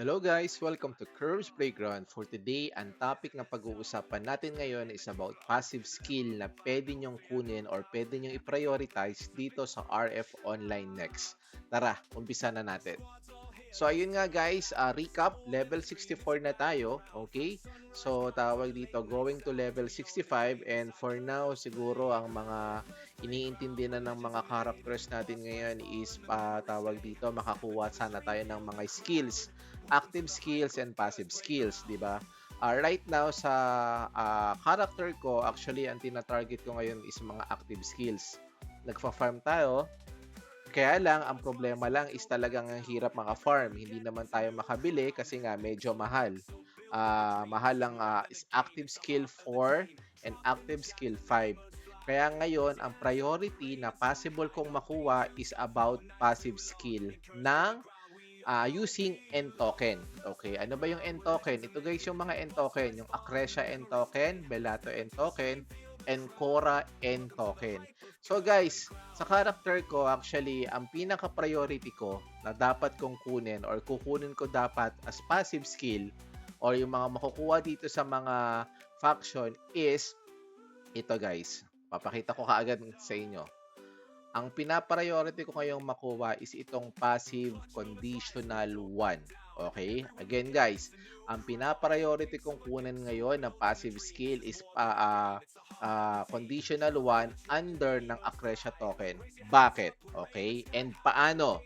Hello guys! Welcome to Curves Playground. For today, ang topic na pag-uusapan natin ngayon is about passive skill na pwede nyong kunin or pwede nyong i-prioritize dito sa RF Online Next. Tara, umpisa na natin. So ayun nga guys, recap, level 64 na tayo, okay? So tawag dito, going to level 65 and for now siguro ang mga iniintindi na ng mga characters natin ngayon is tawag dito, makakuha sana tayo ng mga skills, active skills and passive skills, di ba? Right now sa character ko, actually ang tina-target ko ngayon is mga active skills. Nagfa-farm tayo, kaya lang, ang problema lang is talagang ang hirap maka-farm. Hindi naman tayo makabili kasi nga medyo mahal. Mahal lang is active skill 4 and active skill 5. Kaya ngayon, ang priority na possible kong makuha is about passive skill ng using N token. Okay, ano ba yung N token? Ito guys yung mga N token, yung Acrecia N token, Bellato N token, and Cora N token. So guys, sa character ko actually, ang pinaka-priority ko na dapat kong kunin or kukunin ko dapat as passive skill or yung mga makukuha dito sa mga faction is ito guys. Papakita ko kaagad sa inyo. Ang pina-priority ko ngayong makuha is itong passive conditional 1. Okay? Again guys, ang pina-priority kong kunin ngayon ng passive skill is conditional 1 under ng Acrecia token. Bakit? Okay? And paano?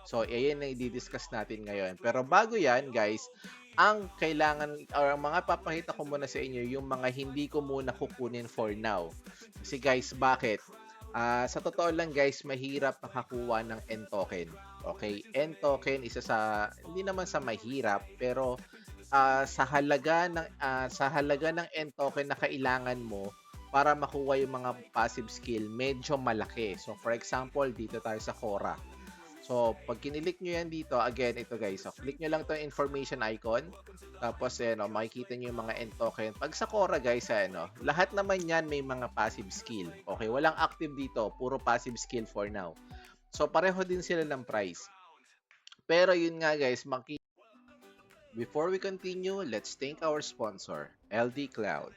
So, ayan na i-discuss natin ngayon. Pero bago yan, guys, ang kailangan or ang mga papakita ko muna sa inyo yung mga hindi ko muna kukunin for now. Kasi guys, bakit? Sa totoo lang guys, mahirap makakuha ng N token. Okay? N token isa sa hindi naman sa mahirap pero sa halaga ng N token na kailangan mo para makuha yung mga passive skill, medyo malaki. So for example, dito tayo sa Quora. So, pag kinilik nyo yan dito, again, ito guys, so, click nyo lang itong information icon. Tapos, makikita nyo yung mga end token. Pag sa Quora guys, lahat naman yan may mga passive skill. Okay, walang active dito, puro passive skill for now. So, pareho din sila ng price. Pero yun nga guys, before we continue, let's thank our sponsor, LD Cloud.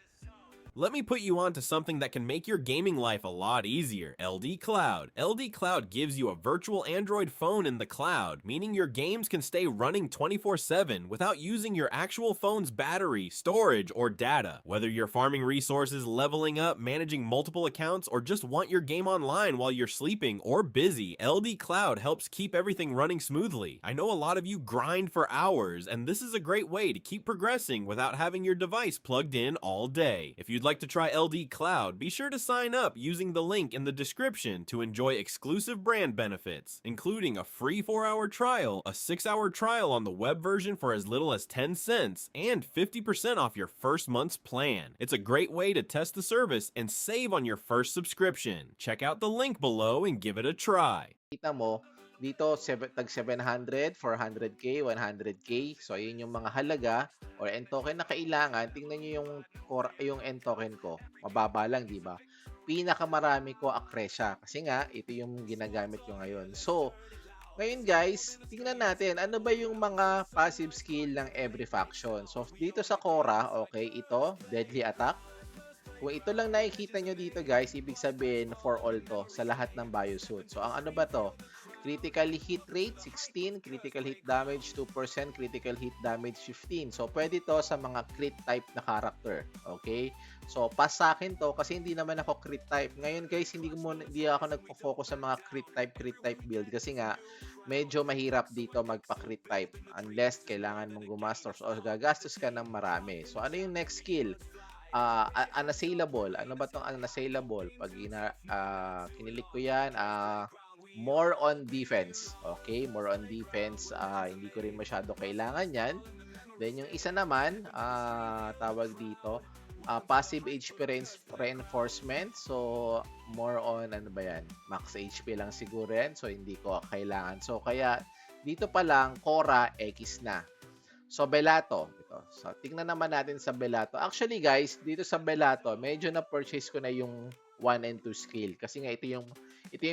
Let me put you on to something that can make your gaming life a lot easier. LD Cloud. LD Cloud gives you a virtual Android phone in the cloud, meaning your games can stay running 24/7 without using your actual phone's battery, storage, or data. Whether you're farming resources, leveling up, managing multiple accounts, or just want your game online while you're sleeping or busy, LD Cloud helps keep everything running smoothly. I know a lot of you grind for hours, and this is a great way to keep progressing without having your device plugged in all day. If you'd like to try LD Cloud, be sure to sign up using the link in the description to enjoy exclusive brand benefits, including a free 4-hour trial, a 6-hour trial on the web version for as little as 10 cents, and 50% off your first month's plan. It's a great way to test the service and save on your first subscription. Check out the link below and give it a try. Kita mo, dito tag 700, 400k, 100k. So ayun yung mga halaga or end token na kailangan. Tingnan niyo yung end token ko. Mababa lang, di ba? Pinakamarami ko Acrecia kasi nga ito yung ginagamit ko ngayon. So, ngayon guys, tingnan natin ano ba yung mga passive skill ng every faction. So dito sa Cora, okay, ito, deadly attack. Kung ito lang nakikita nyo dito guys, ibig sabihin for all to sa lahat ng biosuit. So ang ano ba to? Critical hit rate 16, critical hit damage 2%, critical hit damage 15. So pwede to sa mga crit type na character. Okay? So pass sa akin to kasi hindi naman ako crit type. Ngayon guys, hindi ako nagfo-focus sa mga crit type build kasi nga medyo mahirap dito magpa-crit type unless kailangan mong gumastos o gagastos ka ng marami. So ano yung next skill? Unassailable. Ano ba tong unassailable? Pag kinilik ko yan, more on defense. Okay, more on defense. Hindi ko rin masyado kailangan yan. Then yung isa naman, tawag dito, passive HP reinforcement. So, more on, ano ba yan? Max HP lang siguro yan. So, hindi ko kailangan. So, kaya, dito pa lang, Cora, X na. So, Bellato. Ito. So, tingnan naman natin sa Bellato. Actually, guys, dito sa Bellato, medyo na-purchase ko na yung 1 and 2 skill. Kasi nga ito yung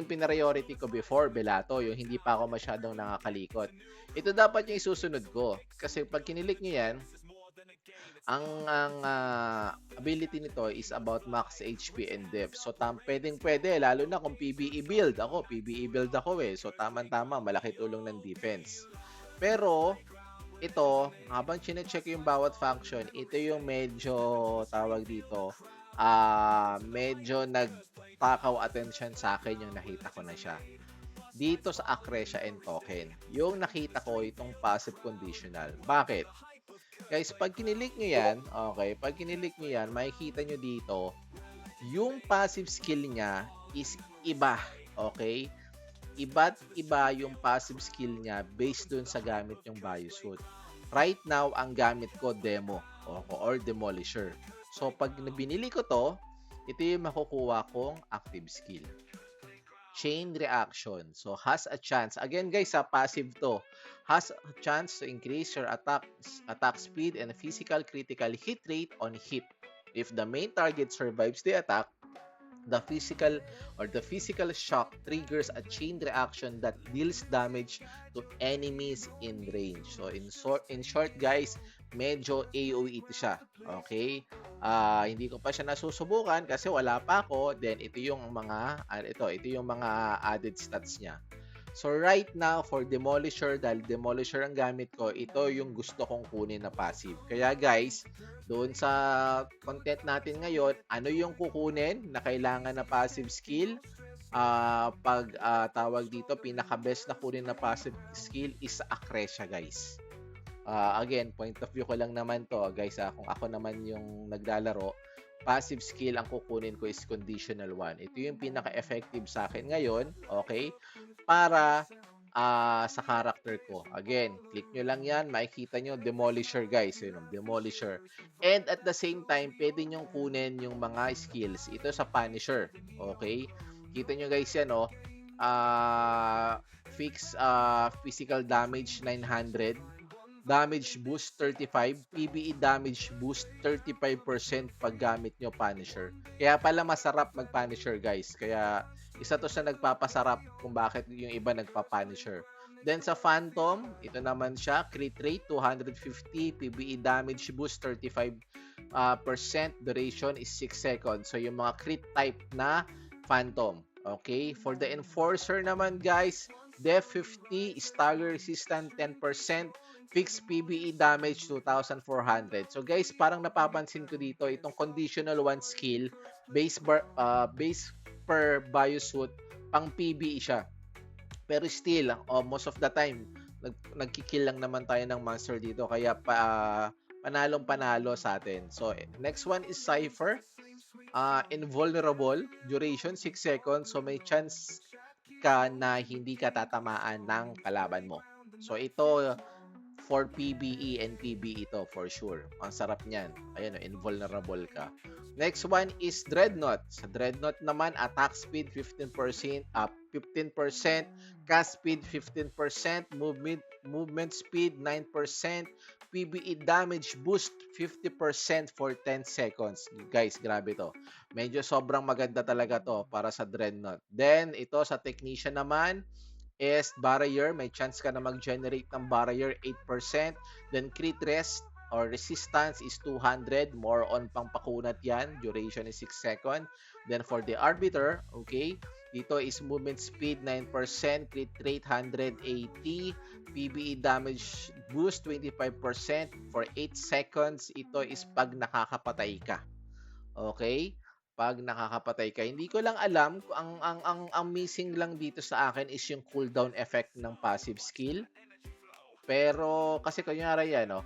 priority ko before Belato, yung hindi pa ako masyadong nakakalikot. Ito dapat yung isusunod ko. Kasi pag kinilik nyo yan, ang ability nito is about max HP and depth. So pwedeng-pwede lalo na kung PvE build ako. PvE build ako eh. So tamang-tama, malaki tulong ng defense. Pero ito, habang chine-check yung bawat function, ito yung medyo tawag dito, medyo nagtakaw attention sa akin yung nakita ko na siya. Dito sa Accretia and Token, yung nakita ko itong passive conditional. Bakit? Guys, pag kinilik nyo yan, okay, pag kinilik nyo yan, makikita nyo dito, yung passive skill niya is iba, okay? Iba't iba yung passive skill niya based dun sa gamit yung Biosuit. Right now, ang gamit ko, Demo, or Demolisher. So, pag binili ko to, ito yung makukuha kong active skill. Chain reaction. So, has a chance. Again, guys, passive to. Has a chance to increase your attack speed and physical critical hit rate on hit. If the main target survives the attack, the physical shock triggers a chain reaction that deals damage to enemies in range. So, in short, guys, medyo AoE ito siya. Okay? Hindi ko pa siya nasusubukan kasi wala pa ako. Then ito yung mga added stats niya. So right now for Demolisher, dahil Demolisher ang gamit ko, ito yung gusto kong kunin na passive. Kaya guys, doon sa content natin ngayon, ano yung kukunin na kailangan na passive skill? Tawag dito, pinaka-best na kunin na passive skill is Accretia, guys. Again, point of view ko lang naman to, guys. Kung ako naman yung naglalaro, passive skill ang kukunin ko is conditional 1. Ito yung pinaka-effective sa akin ngayon, okay? Para sa character ko. Again, click nyo lang yan, makikita nyo, Demolisher, guys. Yun, Demolisher. And at the same time, pwede nyo kunin yung mga skills. Ito sa Punisher, okay? Kita nyo, guys, yan, oh. Fix physical damage 900. Damage boost 35, PvE damage boost 35% pag gamit nyo Punisher. Kaya pala masarap mag-Punisher, guys. Kaya isa to sa nagpapasarap kung bakit yung iba nagpa-Punisher. Then sa Phantom, ito naman siya, crit rate 250, PvE damage boost 35%, duration is 6 seconds. So yung mga crit type na Phantom. Okay? For the Enforcer naman, guys, Def 50, stagger resistant 10%, fixed PvE damage 2,400. So guys, parang napapansin ko dito itong conditional 1 skill base per Biosuit, pang PvE siya. Pero still, most of the time nagkikill lang naman tayo ng monster dito, kaya panalong-panalo sa atin. So next one is Cypher. Invulnerable, duration 6 seconds, so may chance ka na hindi ka tatamaan ng kalaban mo. So ito for PvE and PvE ito for sure. Ang sarap niyan. Ayan, invulnerable ka. Next one is Dreadnought. Sa Dreadnought naman, attack speed 15%, 15%, cast speed 15%, movement speed 9%, PvE damage boost 50% for 10 seconds. Guys, grabe to. Medyo sobrang maganda talaga to para sa Dreadnought. Then, ito sa Technician naman is Barrier. May chance ka na mag-generate ng Barrier 8%. Then, Crit Rest or Resistance is 200. More on pang pakunat yan. Duration is 6 seconds. Then, for the Arbiter, okay, dito is movement speed 9%, crit rate 180, PvE damage boost 25% for 8 seconds. Ito is pag nakakapatay ka. Okay? Pag nakakapatay ka. Hindi ko lang alam kung ang missing lang dito sa akin is yung cooldown effect ng passive skill. Pero kasi kunyari yan, no,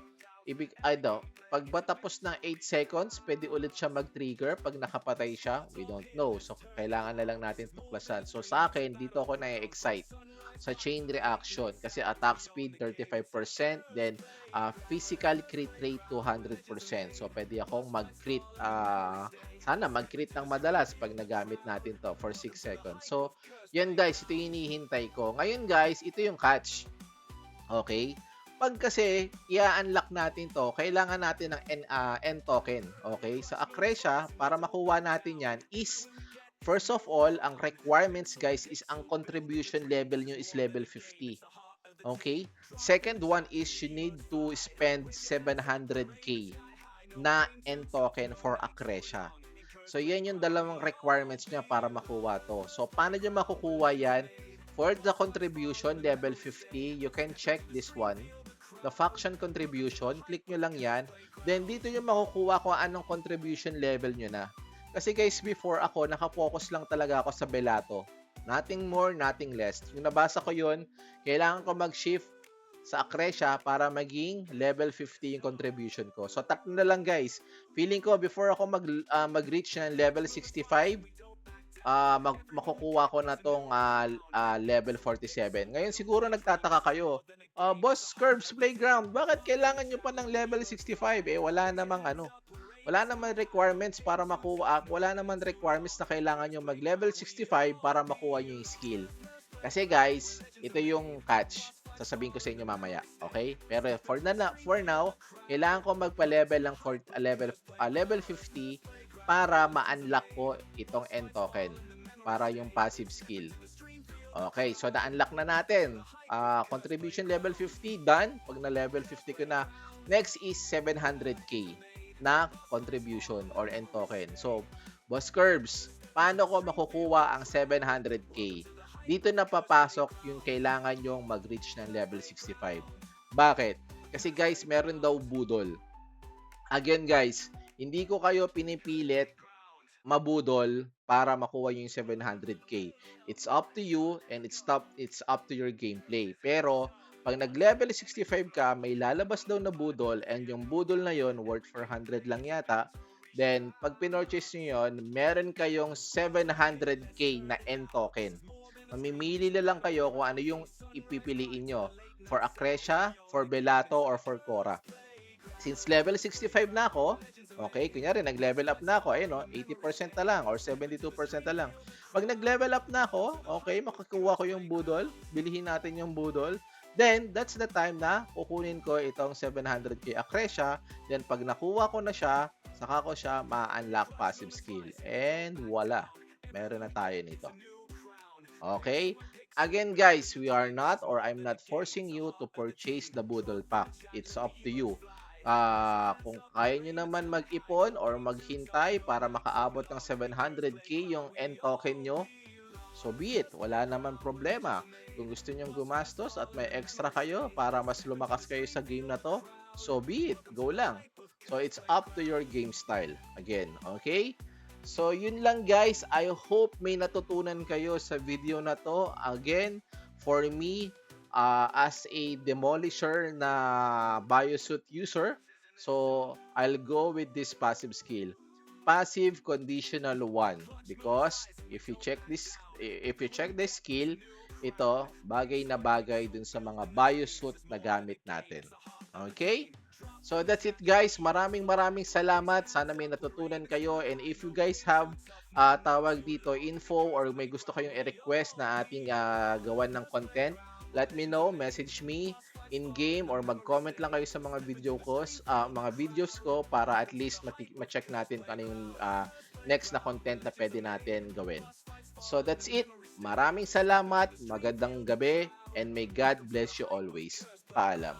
pag ba tapos ng 8 seconds, pwede ulit siya mag-trigger pag nakapatay siya? We don't know. So, kailangan na lang natin tuklasan. So, sa akin, dito ako na-excite sa chain reaction kasi attack speed 35%, then physical crit rate 200%. So, pwede akong mag-crit, sana mag-crit ng madalas pag nagamit natin to for 6 seconds. So, yan guys, ito yung hinihintay ko. Ngayon guys, ito yung catch. Okay? Pag kasi i-unlock natin to, kailangan natin ng N token. Okay? Sa Accretia, para makuha natin yan is First of all, ang requirements guys is ang contribution level nyo is level 50. Okay? Second one is you need to spend 700k na N token for Accretia. So, yan yung dalawang requirements niya para makuha to. So, paano nyo makukuha yan? For the contribution, level 50, you can check this one. The faction contribution, click nyo lang yan. Then, dito nyo makukuha kung anong contribution level nyo na. Kasi guys, before ako, nakafocus lang talaga ako sa Bellato. Nothing more, nothing less. Yung nabasa ko yun, kailangan ko mag-shift sa Accretia para maging level 50 yung contribution ko. So, tatlo na lang guys. Feeling ko, before ako mag-reach ng level 65, makukuha ko na tong level 47. Ngayon, siguro nagtataka kayo, Boss Curbs Playground, bakit kailangan nyo pa ng level 65? Wala namang requirements para makuha, wala namang requirements na kailangan nyo mag-level 65 para makuha nyo yung skill. Kasi guys, ito yung catch. Sasabihin ko sa inyo mamaya, okay? Pero for now, kailangan ko magpa-level lang for level 50 para ma-unlock ko itong N token para yung passive skill. Okay, so na-unlock na natin. Contribution level 50 done. Pag na level 50 ko na, next is 700k na contribution or N token. So, Boss Curbs, paano ko makukuha ang 700k? Dito na papasok yung kailangan yung mag-reach ng level 65. Bakit? Kasi guys, meron daw budol. Again guys, hindi ko kayo pinipilit mabudol para makuha yung 700k. It's up to you and it's up to your gameplay. Pero, pag nag-level 65 ka, may lalabas daw na budol and yung budol na yon worth 400 lang yata. Then, pag pinorchase nyo yun, meron kayong 700k na N token. Mamimili na lang kayo kung ano yung ipipiliin nyo. For Accretia, for Bellato, or for Cora. Since level 65 na ako, okay, kunyari nag-level up na ako, ayun, 80% na lang or 72% na lang. Pag nag-level up na ako, okay, makakuha ko yung budol, bilihin natin yung budol. Then, that's the time na kukunin ko itong 700k Accretia. Then, pag nakuha ko na siya, saka ko siya ma-unlock passive skill. And voila, meron na tayo nito. Okay? Again guys, we are not or I'm not forcing you to purchase the Budol Pack. It's up to you. Kung kaya nyo naman mag-ipon or maghintay para makaabot ng 700k yung N token nyo, so be it. Wala naman problema. Kung gusto nyo gumastos at may extra kayo para mas lumakas kayo sa game na to, so be it. Go lang. So it's up to your game style. Again, okay? So, yun lang guys. I hope may natutunan kayo sa video na to. Again, for me, as a demolisher na biosuit user, so I'll go with this passive skill. Passive conditional 1 because if you check this skill, ito bagay na bagay dun sa mga biosuit na gamit natin. Okay? So that's it guys. Maraming salamat. Sana may natutunan kayo. And if you guys have tawag dito info or may gusto kayong i-request na ating gawan ng content, let me know. Message me in game or mag-comment lang kayo sa mga videos ko para at least ma-check natin kung ano yung next na content na pwede natin gawin. So that's it. Maraming salamat. Magandang gabi and may God bless you always. Paalam.